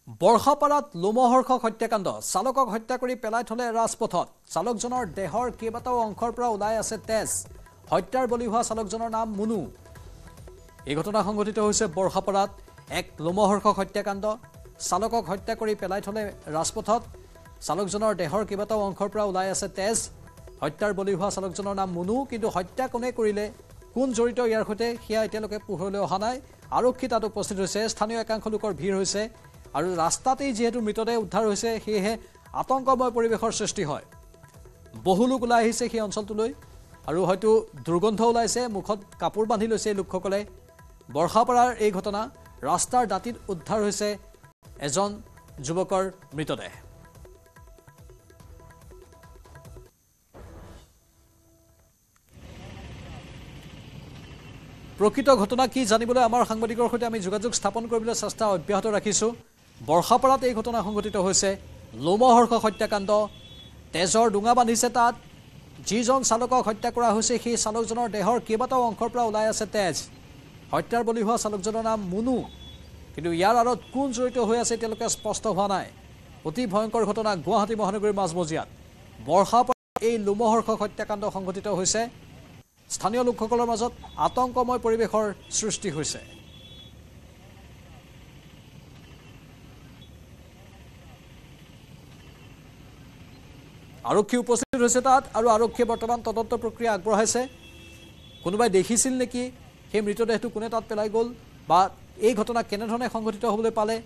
বৰ্ষাপাৰাত লোমহৰ্ষক হত্যাকাণ্ড চালকক হত্যা কৰি পেলাই থলে ৰাজপথত চালকজনৰ দেহৰ কেইবাটাও অংশৰ পৰা ওলাই আছে তেজ হত্যাৰ বলি হোৱা চালকজনৰ নাম মুনু এই ঘটনা সংঘটিত হৈছে বৰ্ষাপাৰাত এক লোমহৰ্ষক হত্যাকাণ্ড চালকক হত্যা কৰি পেলাই থলে ৰাজপথত চালকজনৰ দেহৰ কেইবাটাও অংশৰ পৰা ওলাই আছে তেজ হত্যাৰ বলি হোৱা চালকজনৰ নাম মুনু কিন্তু হত্যা কোনে কৰিলে কোন জড়িত ইয়াৰ সৈতে হিয়া এতিয়ালৈকে পোহৰলৈ অহা নাই আৰক্ষী তাত উপস্থিত হৈছে স্থানীয় একাংশ লোকৰ ভিৰ হৈছে আৰু ৰাস্তাতেই যেহেতু মৃতদেহ উদ্ধাৰ হৈছে সেয়েহে আতংকময় পৰিৱেশৰ সৃষ্টি হয় বহু লোক ওলাই আহিছে সেই অঞ্চলটোলৈ আৰু হয়তো দুৰ্গন্ধ ওলাইছে মুখত কাপোৰ বান্ধি লৈছে লোকসকলে বৰ্ষাপাৰাৰ এই ঘটনা ৰাস্তাৰ দাঁতিত উদ্ধাৰ হৈছে এজন যুৱকৰ মৃতদেহ প্ৰকৃত ঘটনা কি জানিবলৈ আমাৰ সাংবাদিকৰ সৈতে আমি যোগাযোগ স্থাপন কৰিবলৈ চেষ্টা অব্যাহত ৰাখিছোঁ বৰ্ষাপাৰাত এই ঘটনা সংঘটিত হৈছে লোমহৰ্ষক হত্যাকাণ্ড তেজৰ ডুঙা বান্ধিছে তাত যিজন চালকক হত্যা কৰা হৈছে সেই চালকজনৰ দেহৰ কেইবাটাও অংশৰ পৰা ওলাই আছে তেজ হত্যাৰ বলি হোৱা চালকজনৰ নাম মুনু কিন্তু ইয়াৰ আঁৰত কোন জড়িত হৈ আছে এতিয়ালৈকে স্পষ্ট হোৱা নাই অতি ভয়ংকৰ ঘটনা গুৱাহাটী মহানগৰীৰ মাজমজিয়াত বৰ্ষাপাৰাত এই লোমহৰ্ষক হত্যাকাণ্ড সংঘটিত হৈছে স্থানীয় লোকসকলৰ মাজত আতংকময় পৰিৱেশৰ সৃষ্টি হৈছে আৰক্ষী উপস্থিত হৈছে তাত আৰু আৰক্ষীয়ে বৰ্তমান তদন্ত প্ৰক্ৰিয়া আগবঢ়াইছে কোনোবাই দেখিছিল নেকি সেই মৃতদেহটো কোনে তাত পেলাই গ'ল বা এই ঘটনা কেনেধৰণে সংঘটিত হ'বলৈ পালে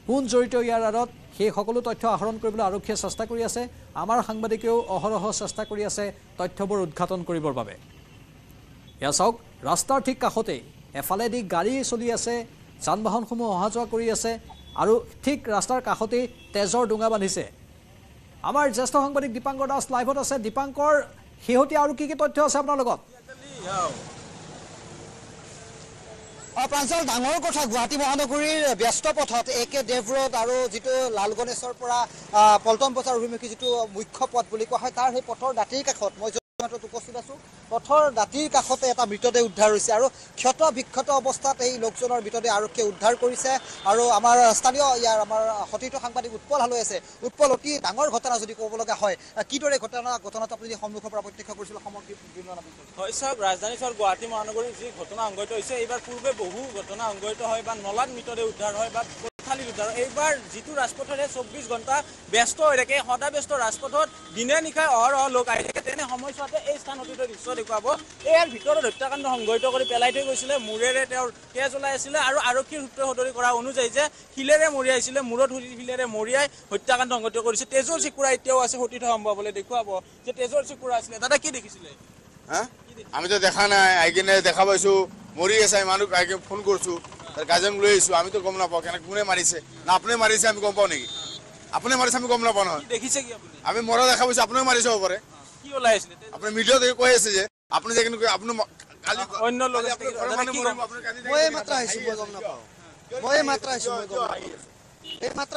কোন জড়িত ইয়াৰ আঁৰত সেই সকলো তথ্য আহৰণ কৰিবলৈ আৰক্ষীয়ে চেষ্টা কৰি আছে আমাৰ সাংবাদিকেও অহৰহ চেষ্টা কৰি আছে তথ্যবোৰ উদ্ঘাটন কৰিবৰ বাবে এয়া চাওক ৰাস্তাৰ ঠিক কাষতেই এফালেদি গাড়ী চলি আছে যান বাহনসমূহ অহা যোৱা কৰি আছে আৰু ঠিক ৰাস্তাৰ কাষতেই তেজৰ ডুঙা বান্ধিছে আমাৰ জ্যেষ্ঠ সাংবাদিক দীপাংকৰ দাস লাইভত আছে দীপাংকৰ শেহতীয়া আৰু কি তথ্য আছে আপোনাৰ লগত প্ৰাঞ্জল ডাঙৰ কথা গুৱাহাটী মহানগৰীৰ ব্যস্ত পথত একে দেৱ ৰোড আৰু যিটো লাল গণেশৰ পৰা পল্টন বজাৰ অভিমুখী যিটো মুখ্য পথ বুলি কোৱা হয় তাৰ সেই পথৰ দাঁতিৰ কাষত মই উপস্থিত আছো পথৰ দাঁতিৰ কাষতে এটা মৃতদেহ উদ্ধাৰ হৈছে আৰু ক্ষত বিক্ষত অৱস্থাত এই লোকজনৰ মৃতদেহ আৰক্ষীয়ে উদ্ধাৰ কৰিছে আৰু আমাৰ স্থানীয় ইয়াৰ আমাৰ সতীৰ্থ সাংবাদিক উৎপল হালৈ আছে উৎপল অতি ডাঙৰ ঘটনা যদি ক'ব লগা হয় কিদৰে ঘটনাটো আপুনি সন্মুখৰ পৰা প্ৰত্যক্ষ কৰিছিল হয় চাওক ৰাজধানী চহৰ গুৱাহাটী মহানগৰীৰ যি ঘটনা সংঘটিত হৈছে এইবাৰ পূৰ্বে বহু ঘটনা সংঘটিত হয় বা নলাত মৃতদেহ উদ্ধাৰ হয় বা এইবাৰ যিটো ৰাজপথৰে 24 ঘণ্টা ব্যস্ত হৈ থাকে সদায় ব্যস্ত ৰাজপথত দিনে নিশাই অহৰহ লোক আহি থাকে তেনে সময়ছোৱাতে এই স্থানটিত দৃশ্য দেখুৱাব ইয়াৰ ভিতৰত হত্যাকাণ্ড সংঘটিত কৰি পেলাই থৈ গৈছিলে মূৰেৰে তেওঁৰ তেজ ওলাই আছিলে আৰু আৰক্ষীৰ সূত্ৰে সদৰি কৰা অনুযায়ী যে শিলেৰে মৰিয়াইছিলে মূৰত শিলেৰে মৰিয়াই হত্যাকাণ্ড সংঘটিত কৰিছে তেজৰ চিকুৰা এতিয়াও আছে সতীৰ্থ সম্ভৱলৈ দেখুৱাব যে তেজৰ চিকুৰা আছিলে দাদা কি দেখিছিলে আমি তো দেখা নাই আহি কিনে দেখা পাইছো মৰি আছে মানুহ আহি ফোন কৰিছো গাজং লৈ আহিছো আমি তো গম নাপাওঁ কেনে কোনে মাৰিছে না আপুনি মাৰিছে আমি গম পাওঁ নেকি আপুনি মাৰিছে আমি গম নাপাওঁ নহয় দেখিছে কি আপুনি আমি মৰা দেখা পাইছো আপুনি মাৰিছে হ'ব পাৰে কি ওলাই আছিলে আপুনি মিডিয়াত কৈ আছে যে আপুনি যে কিন্তু আপুনি কালি অন্য লোক মই মাত্ৰ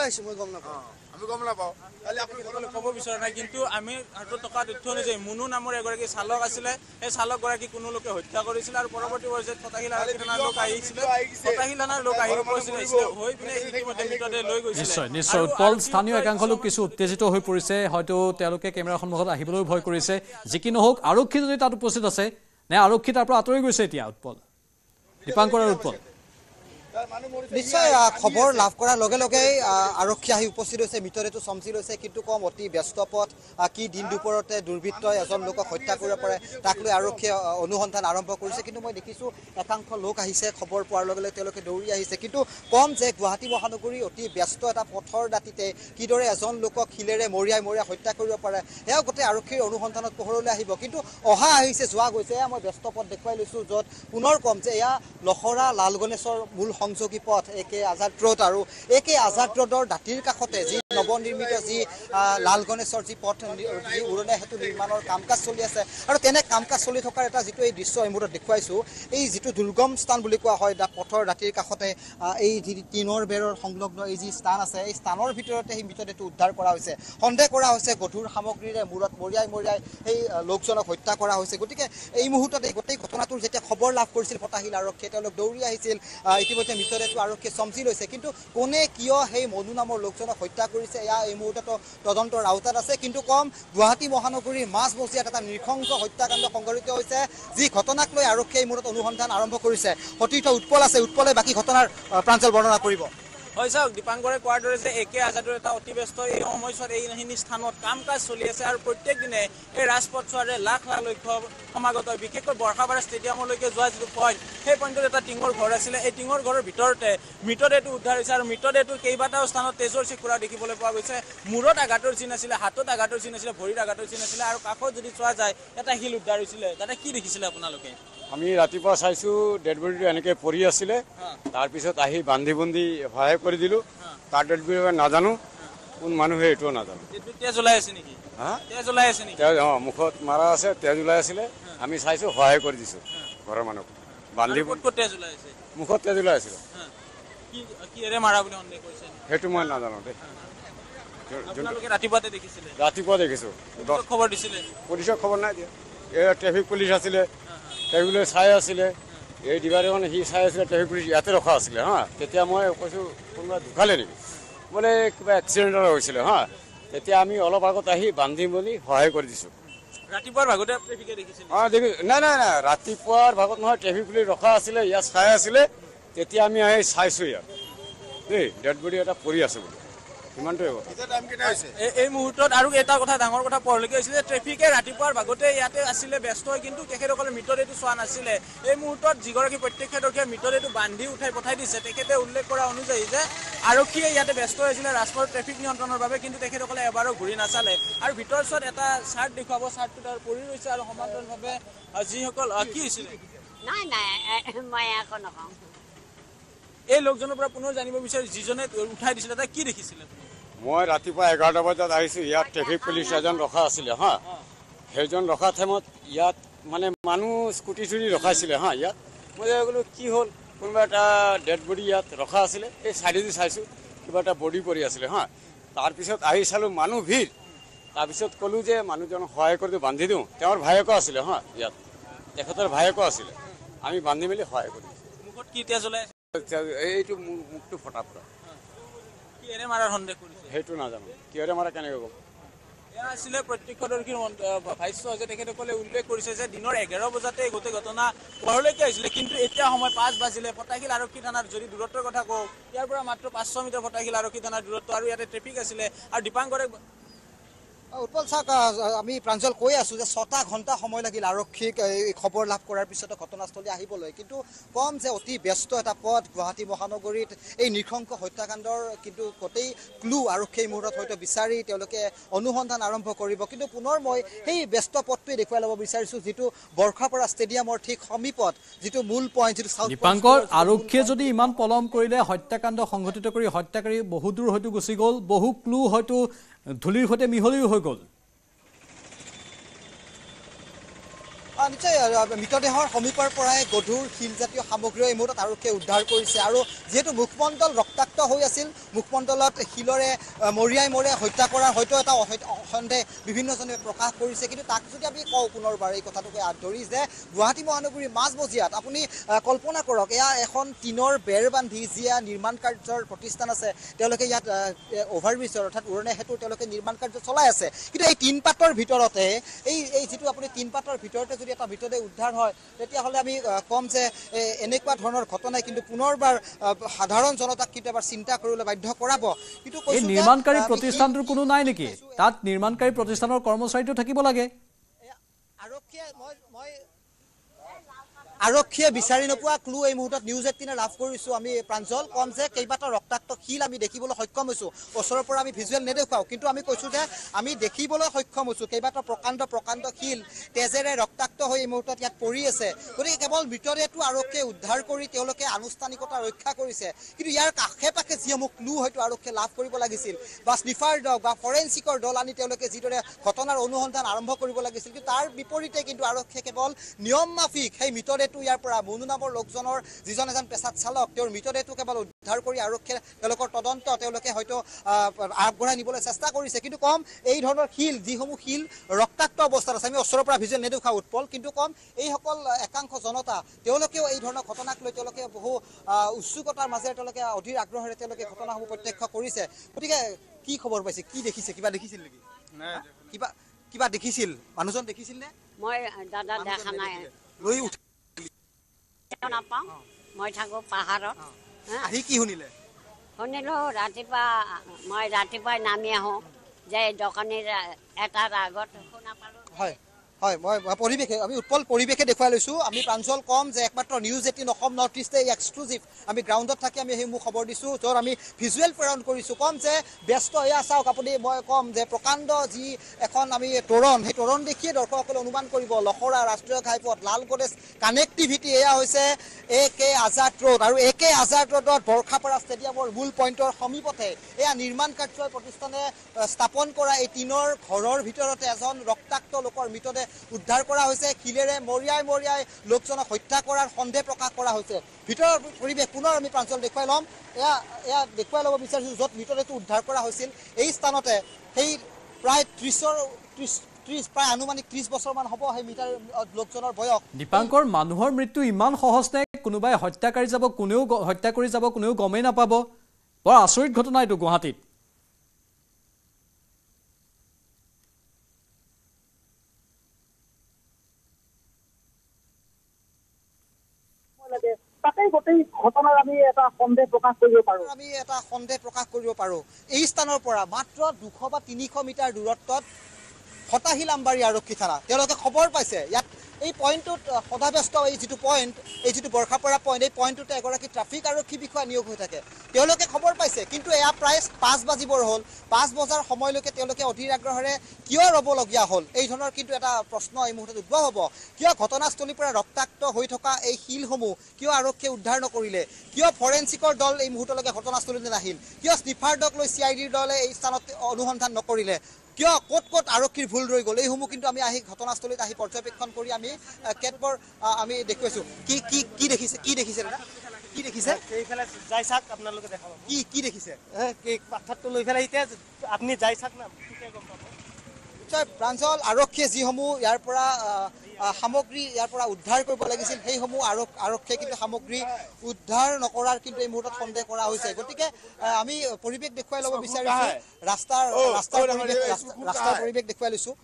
আহিছো মই গম নাপাওঁ আমি গম নাপাওঁ কালি আপুনি ক'ব বিচৰা নাই কিন্তু আমি হাতত থকা তথ্য অনুযায়ী মুনু নামৰ এগৰাকী চালক আছিলে সেই চালকগৰাকী কোনো লোকে হত্যা কৰিছিল আৰু পৰৱৰ্তী পৰ্যায়ত ফটাহিল থানাৰ লোক আহিছিলে ফটাহিল থানাৰ লোক আহি উপস্থিত হৈছিলে হৈ পিনে ইতিমধ্যে মৃতদেহ লৈ গৈছিলে নিশ্চয় উৎপল স্থানীয় একাংশ লোক কিছু উত্তেজিত হৈ পৰিছে হয়তো তেওঁলোকে কেমেৰাৰ সন্মুখত আহিবলৈ ভয় কৰিছে যি কি নহওক আৰক্ষী যদি তাত উপস্থিত আছে নে আৰক্ষী তাৰ পৰা আঁতৰি গৈছে এতিয়া উৎপল দীপাংকৰ আৰু উৎপল নিশ্চয় খবৰ লাভ কৰাৰ লগে লগেই আৰক্ষী আহি উপস্থিত হৈছে মৃতদেহটো চমকি লৈছে কিন্তু কম অতি ব্যস্ত পথ কি দিন দুপৰতে দুৰ্বৃত্তই এজন লোকক হত্যা কৰিব পাৰে তাক লৈ আৰক্ষীয়ে অনুসন্ধান আৰম্ভ কৰিছে কিন্তু মই দেখিছোঁ একাংশ লোক আহিছে খবৰ পোৱাৰ লগে লগে তেওঁলোকে দৌৰি আহিছে কিন্তু কম যে গুৱাহাটী মহানগৰী অতি ব্যস্ত এটা পথৰ দাঁতিতে কিদৰে এজন লোকক শিলেৰে মৰিয়াই হত্যা কৰিব পাৰে সেয়া গোটেই আৰক্ষীৰ অনুসন্ধানত পোহৰলৈ আহিব কিন্তু অহা আহিছে যোৱা গৈছে এয়া মই ব্যস্ত পথ দেখুৱাই লৈছোঁ য'ত পুনৰ কম যে এয়া লখৰা লাল গণেশৰ মূল সংযোগী পথ একে আজাদ ৰোড আৰু একে আজাদ ৰোডৰ দাঁতিৰ কাষতে যি নৱনিৰ্মিত যি লাল গণেশৰ যি পথ যি উৰণীয়া সেতু নিৰ্মাণৰ কাম কাজ চলি আছে আৰু তেনে কাম কাজ চলি থকাৰ এটা যিটো এই দৃশ্য এই মুহূৰ্তত দেখুৱাইছোঁ এই যিটো দুৰ্গম স্থান বুলি কোৱা হয় পথৰ দাঁতিৰ কাষতে এই যি টিনৰ বেৰৰ সংলগ্ন এই যি স্থান আছে এই স্থানৰ ভিতৰতে সেই মৃতদেহটো উদ্ধাৰ কৰা হৈছে সন্দেহ কৰা হৈছে গধুৰ সামগ্ৰীৰে মূৰত মৰিয়াই সেই লোকজনক হত্যা কৰা হৈছে গতিকে এই মুহূৰ্তত এই গোটেই ঘটনাটোৰ যেতিয়া খবৰ লাভ কৰিছিল ফটাশীল আৰক্ষীয়ে তেওঁলোক দৌৰি আহিছিল ইতিমধ্যে মৃতদেহটো আৰক্ষীয়ে চমজি লৈছে কিন্তু কোনে কিয় সেই মনু নামৰ লোকজনক হত্যা কৰিছে এয়া এই মুহূৰ্তত তদন্তৰ আওতাত আছে কিন্তু কম গুৱাহাটী মহানগৰীৰ মাজমজিয়াত এটা নৃশংস হত্যাকাণ্ড সংঘটিত হৈছে যি ঘটনাক লৈ আৰক্ষীয়ে এই মুহূৰ্তত অনুসন্ধান আৰম্ভ কৰিছে সতীৰ্থ উৎপল আছে উৎপলে বাকী ঘটনাৰ প্ৰাঞ্জল বৰ্ণনা কৰিব হয় চাওক দীপাংকৰে কোৱাৰ দৰে যে একে আজাদৰ এটা অতি ব্যস্ত এই সময়ছোৱাত এইখিনি স্থানত কাম কাজ চলি আছে আৰু প্ৰত্যেক দিনে এই ৰাজপথছোৱাৰে লাখ লাখ লক্ষ্য সমাগত হয় বিশেষকৈ বৰ্ষাপাৰা ষ্টেডিয়ামলৈকে যোৱা যিটো পইণ্ট সেই পইণ্টত এটা টিঙৰ ঘৰ আছিলে এই টিঙৰ ঘৰৰ ভিতৰতে মৃতদেহটো উদ্ধাৰ হৈছে আৰু মৃতদেহটোৰ কেইবাটাও স্থানত তেজৰ চিকুৰা দেখিবলৈ পোৱা গৈছে মূৰত আঘাতৰ চিন আছিলে হাতত আঘাতৰ চিন আছিলে ভৰিত আঘাতৰ চিন আছিলে আৰু কাষত যদি চোৱা যায় এটা শিল উদ্ধাৰ হৈছিলে তাতে কি দেখিছিলে আপোনালোকে আমি ৰাতিপুৱা চাইছোঁ ডেড বডিটো এনেকৈ পৰি আছিলে তাৰপিছত আহি বান্ধি বন্ধি সহায় কৰি দিলোঁ তাৰ ডেড বডি নাজানো কোন মানুহে এইটোও নাজানো তেজ ওলাই আছে নেকি তেজ ওলাই আছে নেকি তেজ মুখত মাৰা আছে তেজ ওলাই আছিলে আমি চাইছোঁ সহায় কৰি দিছোঁ ঘৰৰ মানুহক বান্ধি তেজ ওলাই আছে মুখত তেজ ওলাই আছিলে কিহেৰে মাৰা বুলি সন্দেহ কৰিছে সেইটো মই নাজানো দেই ৰাতিপুৱাতে দেখিছিলে ৰাতিপুৱা দেখিছোঁ খবৰ দিছিলে পুলিচক খবৰ নাই দিয়া এই ট্ৰেফিক পুলিচ আছিলে ট্ৰেফিক পুলিচ চাই আছিলে এই ডিবাৰীখন সি চাই আছিলে ট্ৰেফিক পুলিচ ইয়াতে ৰখা আছিলে হা তেতিয়া মই কৈছোঁ কোনোবা ঢুকালে নেকি বোলে কিবা এক্সিডেণ্ট হৈছিলে হা তেতিয়া আমি অলপ আগত আহি বান্ধি মেলি সহায় কৰি দিছোঁ ৰাতিপুৱাৰ ভাগতে ট্ৰেফিকে দেখিছিলে দেখিছোঁ নাই ৰাতিপুৱাৰ ভাগত নহয় ট্ৰেফিক পুলিচ ৰখা আছিলে ইয়াত চাই আছিলে তেতিয়া আমি আহি চাইছোঁ ইয়াত দেই ডেড বডি এটা পৰি আছে বুলি এই মুহূৰ্তত আৰু এটা কথা ডাঙৰ কথা পৰলৈকে হৈছিলে ট্ৰেফিকে ৰাতিপুৱাৰ ভাগতে ইয়াতে আছিলে ব্যস্ত হৈ কিন্তু তেখেতসকলে মৃতদেহটো চোৱা নাছিলে এই মুহূৰ্তত যিগৰাকী প্ৰত্যক্ষদৰ্শীয়ে মৃতদেহটো বান্ধি উঠাই পঠাই দিছে তেখেতে উল্লেখ কৰা অনুযায়ী যে আৰক্ষীয়ে ইয়াতে ব্যস্ত হৈছিলে ৰাজপথ ট্ৰেফিক নিয়ন্ত্ৰণৰ বাবে কিন্তু তেখেতসকলে এবাৰো ঘূৰি নাচালে আৰু ভিতৰচোৱাত এটা চাৰ্ট দেখুৱাব চাৰ্টটো তাৰ পৰি ৰৈছে আৰু সমান্তৰালভাৱে যিসকল কি হৈছিলে এই লোকজনৰ পৰা পুনৰ জানিব বিচাৰি যিজনে উঠাই দিছিলে তাই কি দেখিছিলে মই ৰাতিপুৱা 11টা বজাত আহিছোঁ ইয়াত ট্ৰেফিক পুলিচ এজন ৰখা আছিলে হা সেইজন ৰখা টাইমত ইয়াত মানে মানুহ স্কুটি চুটি ৰখাইছিলে হা ইয়াত মই বোলো কি হ'ল কোনোবা এটা ডেড বডি ইয়াত ৰখা আছিলে এই চাইডেদি চাইছোঁ কিবা এটা বডি পৰি আছিলে হা তাৰপিছত আহি চালোঁ মানুহ ভিৰ তাৰপিছত ক'লোঁ যে মানুহজনক সহায় কৰি বান্ধি দিওঁ তেওঁৰ ভায়েকো আছিলে হা ইয়াত তেখেতৰ ভায়েকো আছিলে আমি বান্ধি মেলি সহায় কৰি মুখত কি তেজ ওলাই এইটো মুখটো ফটা পৰা কিহেৰে মাৰাৰ সন্দেহ কৰিছে সেইটো নাজানো কিহেৰে মাৰা কেনেকৈ ক'ম এয়া আছিলে প্ৰত্যক্ষদৰ্শীৰ ভাষ্য যে তেখেতসকলে উল্লেখ কৰিছে যে দিনৰ 11 বজাতে গোটেই ঘটনা ঘৰলৈকে আহিছিলে কিন্তু এতিয়া সময় 5 বাজিলে ফটাশীল আৰক্ষী থানাৰ যদি দূৰত্বৰ কথা কওঁ ইয়াৰ পৰা মাত্ৰ 500 মিটাৰ ফটাশীল আৰক্ষী থানাৰ দূৰত্ব আৰু ইয়াতে ট্ৰেফিক আছিলে আৰু দীপাংকৰে উৎপল চাওক আমি প্ৰাঞ্জল কৈ আছোঁ যে 6টা ঘণ্টা সময় লাগিল আৰক্ষীক এই খবৰ লাভ কৰাৰ পিছতে ঘটনাস্থলী আহিবলৈ কিন্তু কম যে অতি ব্যস্ত এটা পথ গুৱাহাটী মহানগৰীত এই নৃশংস হত্যাকাণ্ডৰ কিন্তু গোটেই ক্লু আৰক্ষীয়ে এই মুহূৰ্তত হয়তো বিচাৰি তেওঁলোকে অনুসন্ধান আৰম্ভ কৰিব কিন্তু পুনৰ মই সেই ব্যস্ত পথটোৱে দেখুৱাই ল'ব বিচাৰিছোঁ যিটো বৰ্ষাপাৰা ষ্টেডিয়ামৰ ঠিক সমীপত যিটো মূল পইণ্ট যিটো চাউথ দীপাংকৰ আৰক্ষীয়ে যদি ইমান পলম কৰিলে হত্যাকাণ্ড সংঘটিত কৰি হত্যাকাৰী বহু দূৰ হয়তো গুচি গ'ল বহু ক্লু হয়তো ধূলিৰ সৈতে মিহলিও হৈ গ'ল নিশ্চয় মৃতদেহৰ সমীপৰ পৰাই গধুৰ শিলজাতীয় সামগ্ৰী এই মুহূৰ্তত আৰক্ষীয়ে উদ্ধাৰ কৰিছে আৰু যিহেতু মুখমণ্ডল ৰক্তাক্ত হৈ আছিল মুখমণ্ডলত শিলৰে মৰিয়াই হত্যা কৰাৰ হয়তো এটা সন্দেহ বিভিন্নজনে প্ৰকাশ কৰিছে কিন্তু তাক যদি আমি কওঁ পুনৰবাৰ এই কথাটোকে ধৰি যে গুৱাহাটী মহানগৰীৰ মাজমজিয়াত আপুনি কল্পনা কৰক এয়া এখন টিনৰ বেৰ বান্ধি যিয়া নিৰ্মাণ কাৰ্যৰ প্ৰতিষ্ঠান আছে তেওঁলোকে ইয়াত অভাৰব্ৰিজৰ অৰ্থাৎ উৰণীয়া সেতুৰ তেওঁলোকে নিৰ্মাণ কাৰ্য চলাই আছে কিন্তু এই টিনপাতৰ ভিতৰতে এই যিটো আপুনি টিনপাতৰ ভিতৰতে যদি এটা মৃতদেহ উদ্ধাৰ হয় তেতিয়াহ'লে আমি ক'ম যে এনেকুৱা ধৰণৰ ঘটনাই কিন্তু পুনৰবাৰ সাধাৰণ জনতাক কিন্তু এবাৰ চিন্তা কৰিবলৈ বাধ্য কৰাব কিন্তু এই নিৰ্মাণকাৰী প্ৰতিষ্ঠানটোৰ কোনো নাই নেকি তাত নিৰ্মাণকাৰী প্ৰতিষ্ঠানৰ কৰ্মচাৰীটো থাকিব লাগে আৰক্ষীয়ে মই আৰক্ষীয়ে বিচাৰি নোপোৱা ক্লু এই মুহূৰ্তত নিউজ 18 লাভ কৰিছোঁ আমি প্ৰাঞ্জল কম যে কেইবাটাও ৰক্তাক্ত শিল আমি দেখিবলৈ সক্ষম হৈছোঁ ওচৰৰ পৰা আমি ভিজুৱেল নেদেখাওঁ কিন্তু আমি কৈছোঁ যে আমি দেখিবলৈ সক্ষম হৈছোঁ কেইবাটাও প্ৰকাণ্ড শিল তেজেৰে ৰক্তাক্ত হৈ এই মুহূৰ্তত ইয়াত পৰি আছে গতিকে কেৱল মৃতদেহটো আৰক্ষীয়ে উদ্ধাৰ কৰি তেওঁলোকে আনুষ্ঠানিকতা ৰক্ষা কৰিছে কিন্তু ইয়াৰ কাষে পাশে যিসমূহ ক্লু হয়তো আৰক্ষীয়ে লাভ কৰিব লাগিছিল বা স্নিফাৰ দল বা ফৰেনচিকৰ দল আনি তেওঁলোকে যিদৰে ঘটনাৰ অনুসন্ধান আৰম্ভ কৰিব লাগিছিল কিন্তু তাৰ বিপৰীতে কিন্তু আৰক্ষীয়ে কেৱল নিয়ম মাফিক সেই মৃতদেহটো ইয়াৰ পৰা মুনু নামৰ লোকজনৰ যিজন এজন পেছাত চালক তেওঁৰ মৃতদেহটো কেৱল উদ্ধাৰ কৰি আৰক্ষীয়ে তেওঁলোকৰ তদন্ত তেওঁলোকে হয়তো আগবঢ়াই নিবলৈ চেষ্টা কৰিছে কিন্তু কম এই ধৰণৰ শিল যিসমূহ শিল ৰক্তাক্ত অৱস্থাত আছে আমি ওচৰৰ পৰা ভিজুৱেল নেদেখাওঁ উৎপল কিন্তু কম এইসকল একাংশ জনতা তেওঁলোকেও এই ধৰণৰ ঘটনাক লৈ তেওঁলোকে বহু উৎসুকতাৰ মাজেৰে তেওঁলোকে অধীৰ আগ্ৰহেৰে তেওঁলোকে ঘটনাসমূহ প্ৰত্যক্ষ কৰিছে গতিকে কি খবৰ পাইছে কি দেখিছে কিবা দেখিছিল নেকি কিবা দেখিছিল মানুহজন দেখিছিল নে মই দাদা দেখা নাই লৈ উঠি নাপাওঁ মই থাকোঁ পাহাৰত আহি কি শুনিলে শুনিলোঁ ৰাতিপুৱাই নামি আহোঁ যে দোকানীৰ এটাৰ আগত শুনা পালোঁ হয় হয় মই পৰিৱেশে আমি উৎপল পৰিৱেশে দেখুৱাই লৈছোঁ আমি প্ৰাঞ্জল কম যে একমাত্ৰ নিউজ 18 অসম নৰ্থ ইষ্টে এক্সক্লুজিভ আমি গ্ৰাউণ্ডত থাকি আমি সেইসমূহ খবৰ দিছোঁ য'ত আমি ভিজুৱেল প্ৰেৰণ কৰিছোঁ কম যে ব্যস্ত এয়া চাওক আপুনি মই কম যে প্ৰকাণ্ড যি এখন আমি তৰুণ সেই তৰুণ দেখিয়ে দৰ্শকসকলে অনুমান কৰিব লখৰা ৰাষ্ট্ৰীয় ঘাইপথ লাল গণেশ কানেক্টিভিটি এয়া হৈছে AK আজাদ ৰোড আৰু AK আজাদ ৰোডত বৰ্ষাপাৰা ষ্টেডিয়ামৰ মূল পইণ্টৰ সমীপতে এয়া নিৰ্মাণ কাৰ্য প্ৰতিষ্ঠানে স্থাপন কৰা এই টিনৰ ঘৰৰ ভিতৰতে এজন ৰক্তাক্ত লোকৰ মৃতদেহ উদ্ধাৰ কৰা হৈছে শিলেৰে মৰিয়াই লোকজনক হত্যা কৰাৰ সন্দেহ প্ৰকাশ কৰা হৈছে ভিতৰৰ পৰিৱেশ পুনৰ আমি প্ৰাঞ্জল দেখুৱাই ল'ম এয়া দেখুৱাই ল'ব বিচাৰিছোঁ য'ত মৃতদেহটো উদ্ধাৰ কৰা হৈছিল এই স্থানতে সেই প্ৰায় 30 প্ৰায় আনুমানিক 30 বছৰমান হ'ব সেই মৃতৰ লোকজনৰ বয়স দীপাংকৰ মানুহৰ মৃত্যু ইমান সহজ নে কোনোবাই হত্যাকাৰী যাব কোনেও হত্যা কৰি যাব কোনেও গমেই নাপাব বৰ আচৰিত ঘটনা এইটো গুৱাহাটীত তাতেই গোটেই ঘটনাৰ আমি এটা সন্দেহ প্ৰকাশ কৰিব পাৰোঁ এই স্থানৰ পৰা মাত্ৰ 200 বা 300 মিটাৰ দূৰত্বত ফটাহিল আমবাৰী আৰক্ষী থানা তেওঁলোকে খবৰ পাইছে ইয়াত এই পইণ্টটোত সদাব্যস্ত এই যিটো পইণ্ট এই যিটো বৰ্ষাপাৰা পইণ্ট এই পইণ্টটোতে এগৰাকী ট্ৰাফিক আৰক্ষী বিষয়া নিয়োগ হৈ থাকে তেওঁলোকে খবৰ পাইছে কিন্তু এয়া প্ৰায় 5 বাজিবৰ হ'ল 5 বজাৰ সময়লৈকে তেওঁলোকে অধীৰ আগ্ৰহেৰে কিয় ৰ'বলগীয়া হ'ল এই ধৰণৰ কিন্তু এটা প্ৰশ্ন এই মুহূৰ্তত উদ্ভৱ হ'ব কিয় ঘটনাস্থলীৰ পৰা ৰক্তাক্ত হৈ থকা এই শিলসমূহ কিয় আৰক্ষীয়ে উদ্ধাৰ নকৰিলে কিয় ফৰেনচিকৰ দল এই মুহূৰ্তলৈকে ঘটনাস্থলীলৈ নাহিল কিয় স্নিফাৰ দলক লৈ CIDৰ দলে এই স্থানত অনুসন্ধান নকৰিলে কিয় ক'ত আৰক্ষীৰ ভুল ৰৈ গ'ল এইসমূহ কিন্তু আমি আহি ঘটনাস্থলীত আহি পৰ্যবেক্ষণ কৰি আমি কেতবৰ আমি দেখুৱাইছোঁ কি দেখিছে দাদা কি দেখিছে এইফালে যাই চাওক আপোনালোকে দেখাব কি দেখিছে পাথৰটো লৈ পেলাই এতিয়া আপুনি যাই চাওক না ঠিকে গম পাব নিশ্চয় প্ৰাঞ্জল আৰক্ষীয়ে যিসমূহ ইয়াৰ পৰা সামগ্ৰী ইয়াৰ পৰা উদ্ধাৰ কৰিব লাগিছিল সেইসমূহ আৰক্ষীয়ে কিন্তু সামগ্ৰী উদ্ধাৰ নকৰাৰ কিন্তু এই মুহূৰ্তত সন্দেহ কৰা হৈছে গতিকে আমি পৰিৱেশ দেখুৱাই ল'ব বিচাৰিছোঁ ৰাস্তাৰ পৰিৱেশ দেখুৱাই লৈছোঁ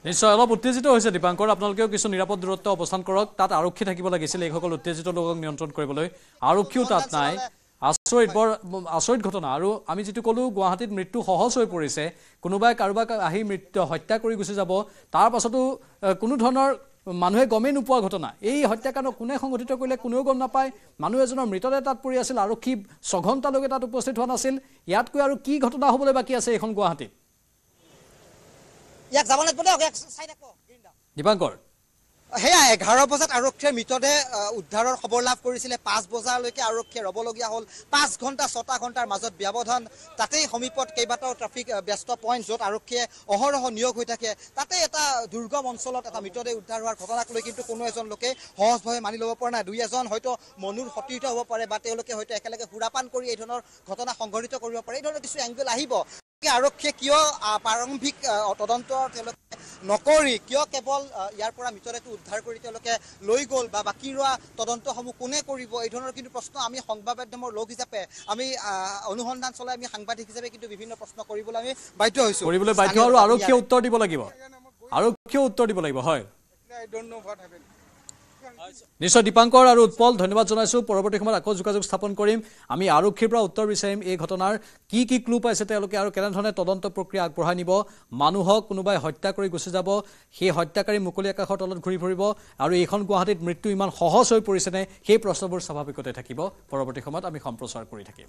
নিশ্চয় অলপ উত্তেজিত হৈছে দীপাংকৰ আপোনালোকেও কিছু নিৰাপদ দূৰত্ব অৱস্থান কৰক তাত আৰক্ষী থাকিব লাগিছিল এইসকল উত্তেজিত লোকক নিয়ন্ত্ৰণ কৰিবলৈ আৰক্ষীও তাত নাই আচৰিত ঘটনা আৰু আমি যেটো কলো গুৱাহাটীত মৃত্যু সহজ হৈ পৰিছে কোনোবাই কাৰোবাক আহি মৃত্যু হত্যা কৰি গুচি যাব তাৰ পাছতো কোনো ধৰণৰ মানুহে গমেই নোপোৱা ঘটনা এই হত্যাকাণ্ড কোনে সংঘটিত কৰিলে কোনেও গম নাপায় মানুহ এজনৰ মৃতদেহ তাত পৰি আছিল আৰক্ষী 6 ঘণ্টালৈকে তাত উপস্থিত হোৱা নাছিল ইয়াতকৈ আৰু কি ঘটনা হ'বলৈ বাকী আছে এখন গুৱাহাটীত ইয়াক যাবলৈ পৰে দীপাংকৰ হেয়া 11 বজাত আৰক্ষীয়ে মৃতদেহ উদ্ধাৰৰ খবৰ লাভ কৰিছিলে 5 বজালৈকে আৰক্ষীয়ে ৰবলগীয়া হ'ল 5 ঘণ্টা 6টা ঘণ্টাৰ মাজত ব্যৱধান তাতেই সমীপত কেইবাটাও ট্ৰাফিক ব্যস্ত পইণ্ট য'ত আৰক্ষীয়ে অহৰহ নিয়োগ হৈ থাকে তাতে এটা দুৰ্গম অঞ্চলত এটা মৃতদেহ উদ্ধাৰ হোৱাৰ ঘটনাক লৈ কিন্তু কোনো এজন লোকে সহজভাৱে মানি ল'ব পৰা নাই দুই এজন হয়তো মনুৰ সতীৰ্থ হ'ব পাৰে বা তেওঁলোকে হয়তো একেলগে সুৰাপান কৰি এই ধৰণৰ ঘটনা সংঘটিত কৰিব পাৰে এই ধৰণৰ কিছু এংগল আহিব আৰক্ষীয়ে কিয় প্ৰাৰম্ভিক তদন্ত তেওঁলোকে নকৰি কিয় কেৱল ইয়াৰ পৰা মৃতদেহটো উদ্ধাৰ কৰি তেওঁলোকে লৈ গ'ল বা বাকী ৰোৱা তদন্তসমূহ কোনে কৰিব এই ধৰণৰ কিন্তু প্ৰশ্ন আমি সংবাদ মাধ্যমৰ লোক হিচাপে আমি অনুসন্ধান চলাই আমি সাংবাদিক হিচাপে কিন্তু বিভিন্ন প্ৰশ্ন কৰিবলৈ আমি বাধ্য হৈছোঁ আৰু আৰক্ষীয়ে উত্তৰ দিব লাগিব হয় I don't know what happened. নিশ্চয় দীপাংকৰ আৰু উৎপল ধন্যবাদ জনাইছোঁ পৰৱৰ্তী সময়ত আকৌ যোগাযোগ স্থাপন কৰিম আমি আৰক্ষীৰ পৰা উত্তৰ বিচাৰিম এই ঘটনাৰ কি ক্লু পাইছে তেওঁলোকে আৰু কেনেধৰণে তদন্ত প্ৰক্ৰিয়া আগবঢ়াই নিব মানুহক কোনোবাই হত্যা কৰি গুচি যাব সেই হত্যাকাৰী মুকলি আকাশৰ তলত ঘূৰি ফুৰিব আৰু এইখন গুৱাহাটীত মৃত্যু ইমান সহজ হৈ পৰিছেনে সেই প্ৰশ্নবোৰ স্বাভাৱিকতে থাকিব পৰৱৰ্তী সময়ত আমি সম্প্ৰচাৰ কৰি থাকিম